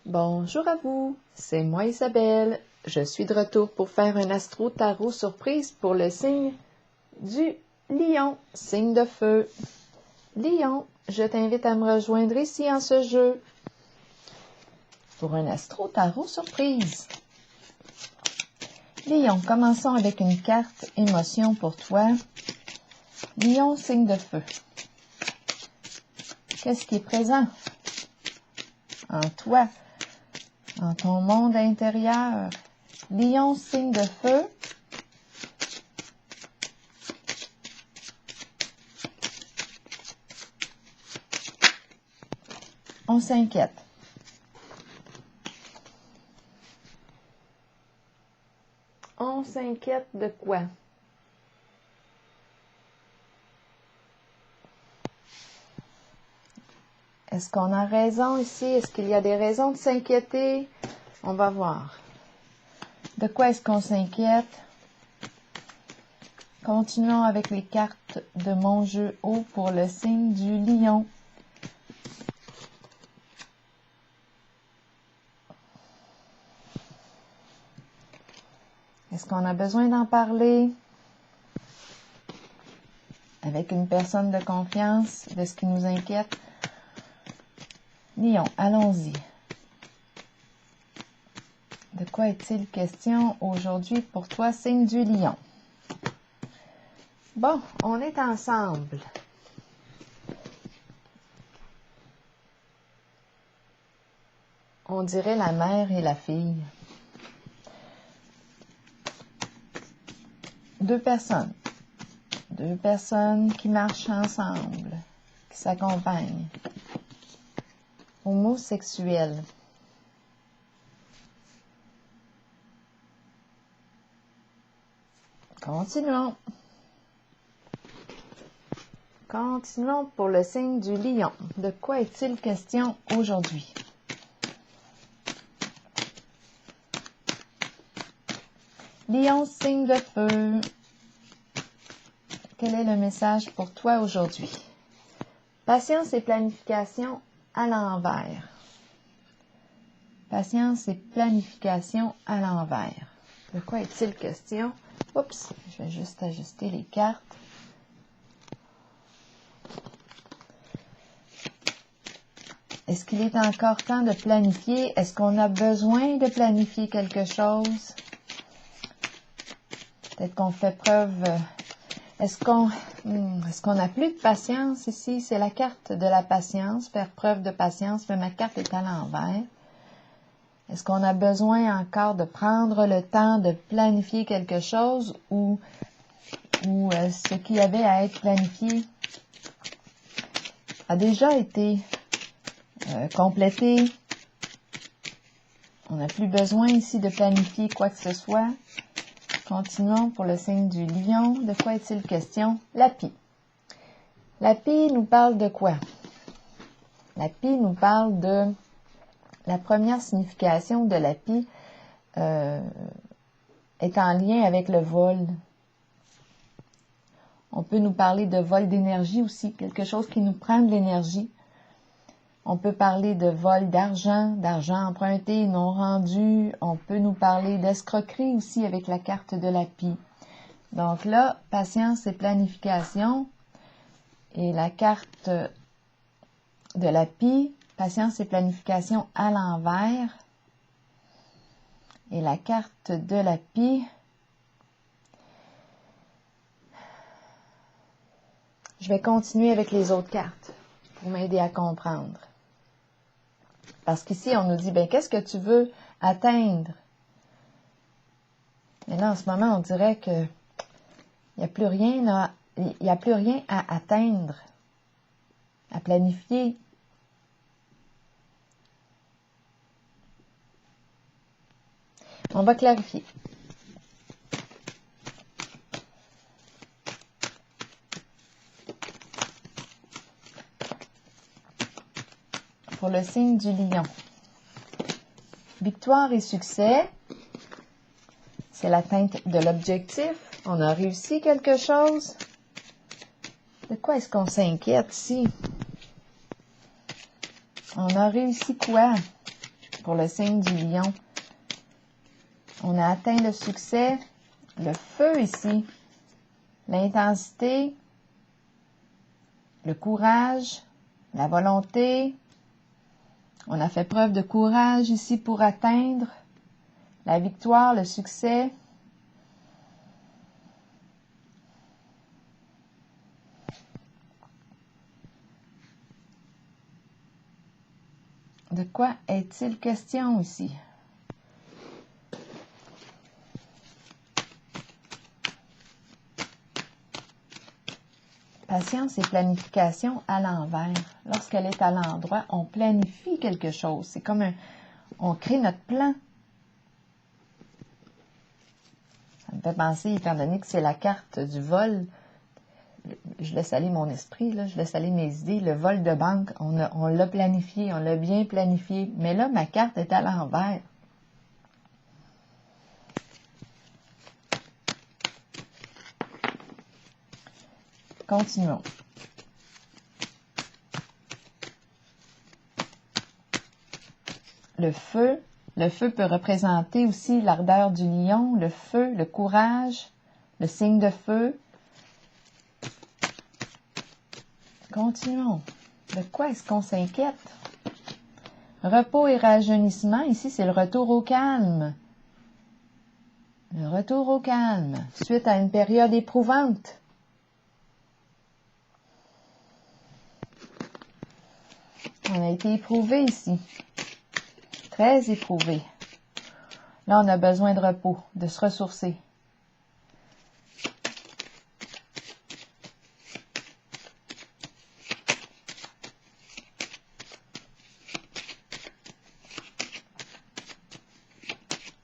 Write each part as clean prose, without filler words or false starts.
Bonjour à vous, c'est moi Isabelle. Je suis de retour pour faire un astro-tarot surprise pour le signe du Lion, signe de feu. Lion, je t'invite à me rejoindre ici en ce jeu pour un astro-tarot surprise. Lion, commençons avec une carte émotion pour toi. Lion, signe de feu. Qu'est-ce qui est présent en toi, en ton monde intérieur? Lion, signe de feu. On s'inquiète. On s'inquiète de quoi? Est-ce qu'on a raison ici? Est-ce qu'il y a des raisons de s'inquiéter? On va voir. De quoi est-ce qu'on s'inquiète? Continuons avec les cartes de mon jeu haut pour le signe du Lion. Est-ce qu'on a besoin d'en parler avec une personne de confiance de ce qui nous inquiète? Lion, allons-y. De quoi est-il question aujourd'hui pour toi, signe du Lion? Bon, on est ensemble. On dirait la mère et la fille. Deux personnes qui marchent ensemble, qui s'accompagnent. Homosexuels. Continuons. Continuons pour le signe du Lion. De quoi est-il question aujourd'hui? Lion, signe de feu. Quel est le message pour toi aujourd'hui? Patience et planification à l'envers. Patience et planification à l'envers. De quoi est-il question? Oups, je vais juste ajuster les cartes. Est-ce qu'il est encore temps de planifier? Est-ce qu'on a besoin de planifier quelque chose? Peut-être qu'on fait preuve... Est-ce qu'on n'a plus de patience ici? C'est la carte de la patience, faire preuve de patience, mais ma carte est à l'envers. Est-ce qu'on a besoin encore de prendre le temps de planifier quelque chose ou ce qui avait à être planifié a déjà été complété? On n'a plus besoin ici de planifier quoi que ce soit. Continuons pour le signe du Lion. De quoi est-il question? La pie. La pie nous parle de quoi? La pie nous parle de... La première signification de la pie est en lien avec le vol. On peut nous parler de vol d'énergie aussi, quelque chose qui nous prend de l'énergie. On peut parler de vol d'argent emprunté, non rendu. On peut nous parler d'escroquerie aussi avec la carte de la pie. Donc là, patience et planification. Et la carte de la pie, patience et planification à l'envers. Et la carte de la pie, je vais continuer avec les autres cartes pour m'aider à comprendre. Parce qu'ici, on nous dit, ben, qu'est-ce que tu veux atteindre? Mais là, en ce moment, on dirait que il n'y a plus rien à atteindre, à planifier. On va clarifier. Pour le signe du Lion. Victoire et succès, c'est l'atteinte de l'objectif. On a réussi quelque chose. De quoi est-ce qu'on s'inquiète ici? On a réussi quoi? pour le signe du lion. On a atteint le succès, le feu ici, l'intensité, le courage, la volonté. On a fait preuve de courage ici pour atteindre la victoire, le succès. De quoi est-il question ici? Patience et planification à l'envers. Lorsqu'elle est à l'endroit, on planifie quelque chose. C'est comme on crée notre plan. Ça me fait penser, étant donné que c'est la carte du vol, je laisse aller mon esprit, là, je laisse aller mes idées. Le vol de banque, on l'a planifié, on l'a bien planifié. Mais là, ma carte est à l'envers. Continuons. Le feu peut représenter aussi l'ardeur du lion, le feu, le courage, le signe de feu. Continuons. De quoi est-ce qu'on s'inquiète? Repos et rajeunissement, ici c'est le retour au calme. Le retour au calme, suite à une période éprouvante. On a été éprouvé ici. Très éprouvé. Là, on a besoin de repos, de se ressourcer.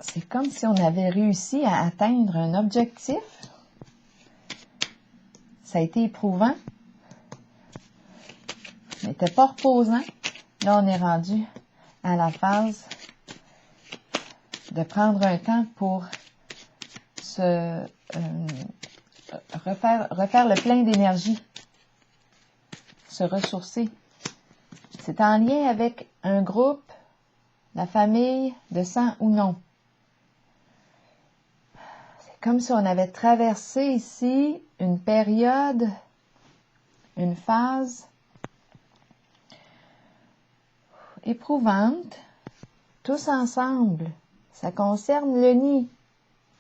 C'est comme si on avait réussi à atteindre un objectif. Ça a été éprouvant. Ça n'était pas reposant. Là, on est rendu à la phase de prendre un temps pour se refaire le plein d'énergie, se ressourcer. C'est en lien avec un groupe, la famille, de sang ou non. C'est comme si on avait traversé ici une période, une phase éprouvante, tous ensemble. Ça concerne le nid.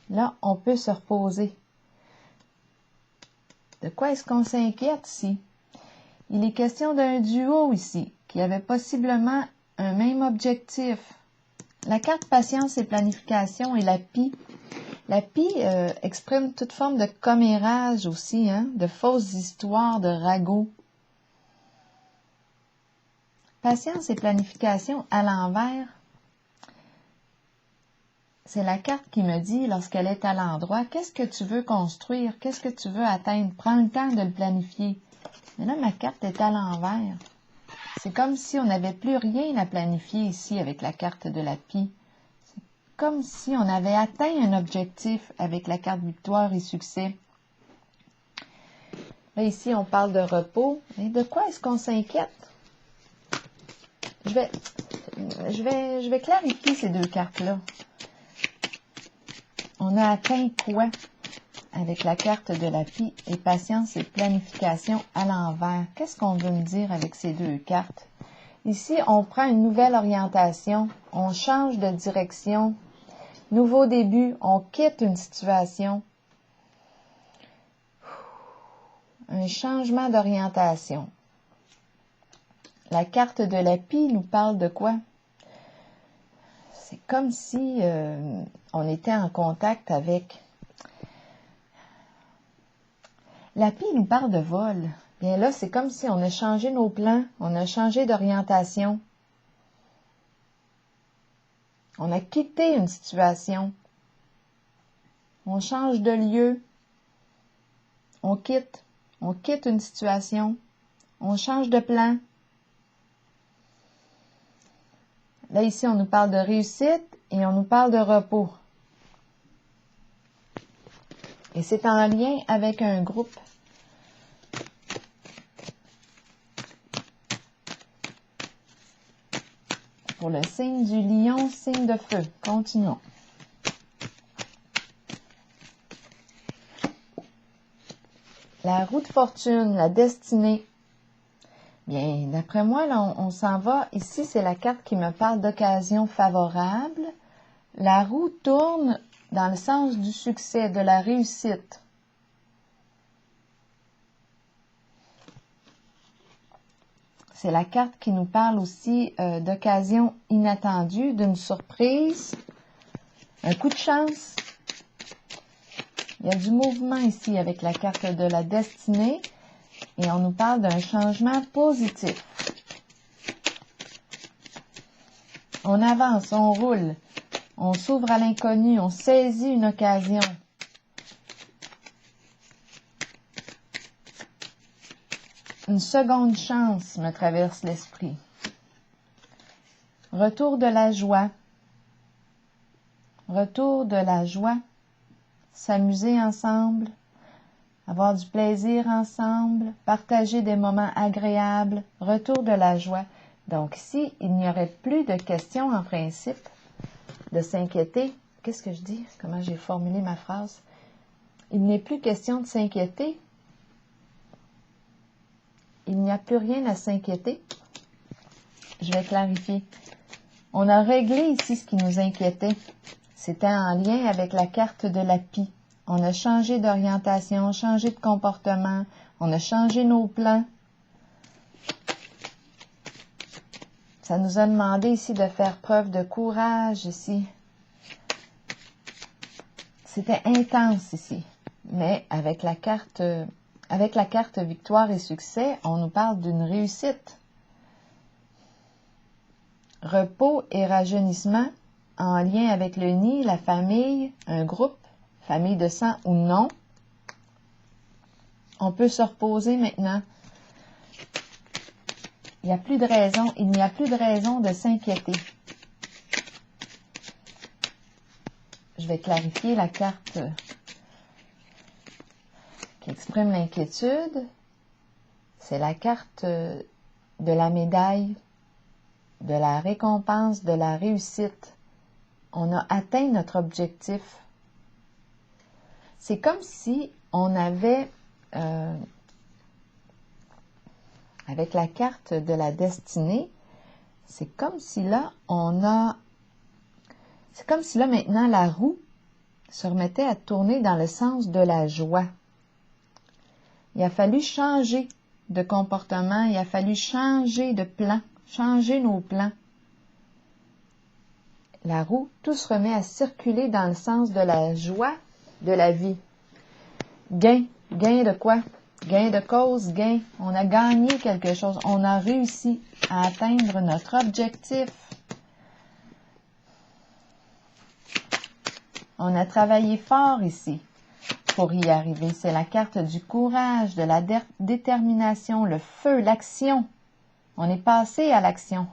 Là, on peut se reposer. De quoi est-ce qu'on s'inquiète ici? Il est question d'un duo ici, qui avait possiblement un même objectif. La carte patience et planification et la pie. La pie exprime toute forme de commérage aussi, hein, de fausses histoires, de ragots. Patience et planification à l'envers. C'est la carte qui me dit, lorsqu'elle est à l'endroit, qu'est-ce que tu veux construire? Qu'est-ce que tu veux atteindre? Prends le temps de le planifier. Mais là, ma carte est à l'envers. C'est comme si on n'avait plus rien à planifier ici avec la carte de la pie. C'est comme si on avait atteint un objectif avec la carte victoire et succès. Là, ici, on parle de repos. Mais de quoi est-ce qu'on s'inquiète? Je vais clarifier ces deux cartes-là. On a atteint quoi avec la carte de la pie et patience et planification à l'envers? Qu'est-ce qu'on veut me dire avec ces deux cartes? Ici, on prend une nouvelle orientation, on change de direction, nouveau début, on quitte une situation, un changement d'orientation. La carte de la pie nous parle de quoi? C'est comme si on était en contact avec... La pie nous parle de vol. Bien là, c'est comme si on a changé nos plans, on a changé d'orientation. On a quitté une situation. On change de lieu. On quitte une situation. On change de plan. Là, ici, on nous parle de réussite et on nous parle de repos. Et c'est en lien avec un groupe. pour le signe du lion, signe de feu. Continuons. La roue de fortune, la destinée. Bien, d'après moi, là, on s'en va. Ici, c'est la carte qui me parle d'occasion favorable. La roue tourne dans le sens du succès, de la réussite. C'est la carte qui nous parle aussi d'occasion inattendue, d'une surprise, un coup de chance. Il y a du mouvement ici avec la carte de la destinée et on nous parle d'un changement positif. On avance, on roule, on s'ouvre à l'inconnu, on saisit une occasion. Une seconde chance me traverse l'esprit. Retour de la joie. Retour de la joie. S'amuser ensemble, avoir du plaisir ensemble, partager des moments agréables, retour de la joie. Donc ici, il n'y aurait plus de question en principe de s'inquiéter. Qu'est-ce que je dis? Comment j'ai formulé ma phrase? Il n'est plus question de s'inquiéter. Il n'y a plus rien à s'inquiéter. Je vais clarifier. On a réglé ici ce qui nous inquiétait. C'était en lien avec la carte de la pie. On a changé d'orientation, changé de comportement, on a changé nos plans. Ça nous a demandé ici de faire preuve de courage ici. C'était intense ici. Mais avec la carte victoire et succès, on nous parle d'une réussite. Repos et rajeunissement en lien avec le nid, la famille, un groupe, famille de sang ou non. On peut se reposer maintenant. Il n'y a plus de raison de s'inquiéter. Je vais clarifier la carte qui exprime l'inquiétude. C'est la carte de la médaille, de la récompense, de la réussite. On a atteint notre objectif. C'est comme si on avait, avec la carte de la destinée, c'est comme si là maintenant la roue se remettait à tourner dans le sens de la joie. Il a fallu changer de comportement, il a fallu changer de plan, changer nos plans. La roue, tout se remet à circuler dans le sens de la joie de la vie. Gain de quoi? Gain de cause, gain. On a gagné quelque chose. On a réussi à atteindre notre objectif. On a travaillé fort ici pour y arriver. C'est la carte du courage, de la détermination, le feu, l'action. On est passé à l'action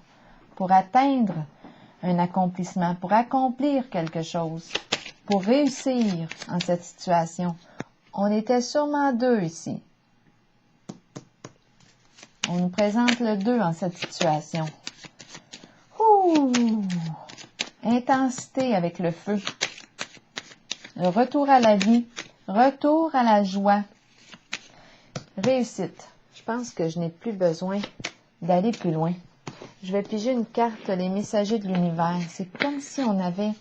pour atteindre un accomplissement, pour accomplir quelque chose, pour réussir en cette situation. On était sûrement deux ici. On nous présente le 2 en cette situation. Ouh! Intensité avec le feu. Le retour à la vie. Retour à la joie. Réussite. Je pense que je n'ai plus besoin d'aller plus loin. Je vais piger une carte, les messagers de l'univers. C'est comme si on avait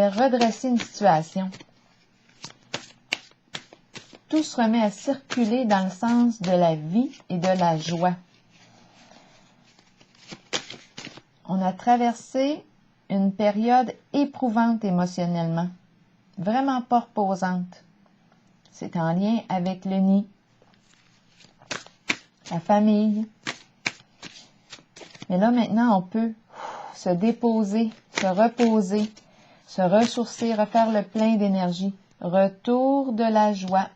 redressé une situation. Tout se remet à circuler dans le sens de la vie et de la joie. On a traversé une période éprouvante émotionnellement, vraiment pas reposante. C'est en lien avec le nid, la famille. Mais là, maintenant, on peut se déposer, se reposer, se ressourcer, refaire le plein d'énergie. Retour de la joie.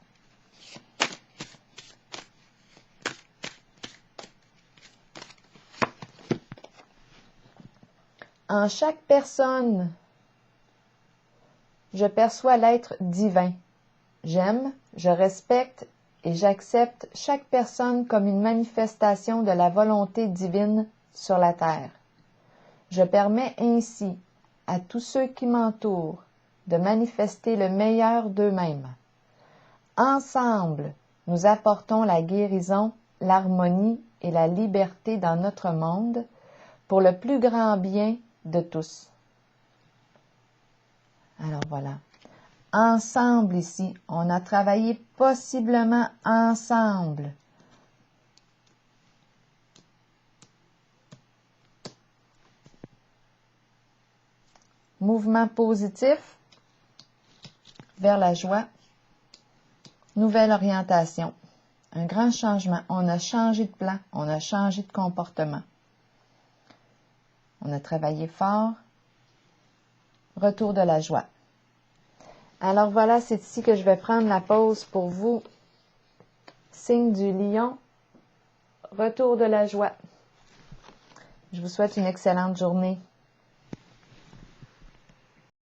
En chaque personne, je perçois l'être divin. J'aime, je respecte et j'accepte chaque personne comme une manifestation de la volonté divine sur la terre. Je permets ainsi à tous ceux qui m'entourent de manifester le meilleur d'eux-mêmes. Ensemble, nous apportons la guérison, l'harmonie et la liberté dans notre monde pour le plus grand bien de tous. Alors voilà. Ensemble ici, on a travaillé possiblement ensemble. Mouvement positif vers la joie. Nouvelle orientation. Un grand changement. On a changé de plan. On a changé de comportement. On a travaillé fort. Retour de la joie. Alors voilà, c'est ici que je vais prendre la pause pour vous. Signe du lion. Retour de la joie. Je vous souhaite une excellente journée.